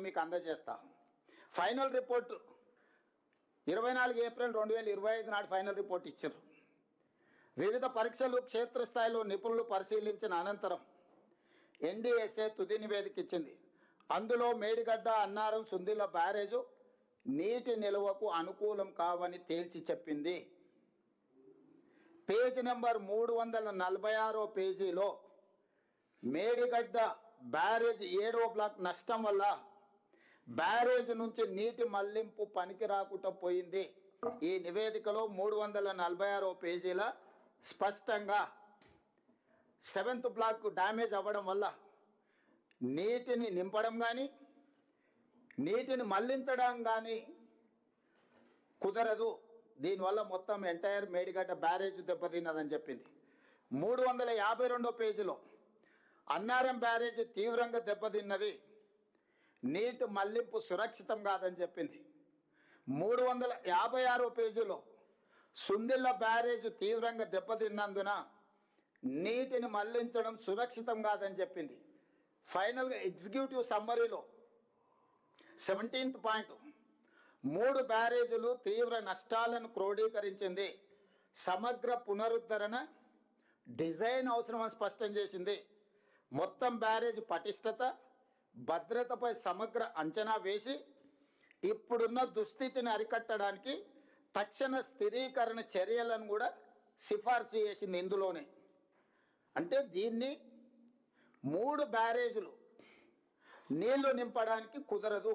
కూడా మీకు అందజేస్తా. Final report 24 April 2025 నాడు ఫైనల్ రిపోర్ట్ ఇచ్చారు. వివిధ పరీక్షలు క్షేత్రస్థాయిలో నిపుణులు పరిశీలించిన అనంతరం ఎన్డీఎస్ఏ తుది నివేదిక ఇచ్చింది. అందులో మేడిగడ్డ, అన్నారం, సుందిళ్ల బ్యారేజు నీటి నిల్వకు అనుకూలం కావని తేల్చి చెప్పింది. పేజీ నెంబర్ 346 పేజీలో మేడిగడ్డ బ్యారేజ్ 7వ బ్లాక్ నష్టం వల్ల బ్యారేజ్ నుంచి నీటి మళ్లింపు పనికి రాకుండా పోయింది. ఈ నివేదికలో 346 పేజీల స్పష్టంగా 7th బ్లాక్ డ్యామేజ్ అవ్వడం వల్ల నీటిని నింపడం కానీ నీటిని మళ్లించడం కానీ కుదరదు. దీనివల్ల మొత్తం ఎంటైర్ మేడిగడ్డ బ్యారేజ్ దెబ్బతిన్నదని చెప్పింది. 352 పేజీలో అన్నారం బ్యారేజ్ తీవ్రంగా దెబ్బతిన్నది, నీటి మళ్లింపు సురక్షితం కాదని చెప్పింది. 356 పేజీలో సుందిళ్ల బ్యారేజ్ తీవ్రంగా దెబ్బతిన్నందున నీటిని మళ్లించడం సురక్షితం కాదని చెప్పింది. ఫైనల్గా ఎగ్జిక్యూటివ్ సమ్మరీలో 17th పాయింట్ 3 బ్యారేజీలు తీవ్ర నష్టాలను క్రోడీకరించింది, సమగ్ర పునరుద్ధరణ డిజైన్ అవసరమని స్పష్టం చేసింది. మొత్తం బ్యారేజ్ పటిష్టత, భద్రతపై సమగ్ర అంచనా వేసి ఇప్పుడున్న దుస్థితిని అరికట్టడానికి తక్షణ స్థిరీకరణ చర్యలను కూడా సిఫార్సు చేసింది ఇందులోనే. అంటే దీన్ని 3 బ్యారేజీలు నీళ్లు నింపడానికి కుదరదు.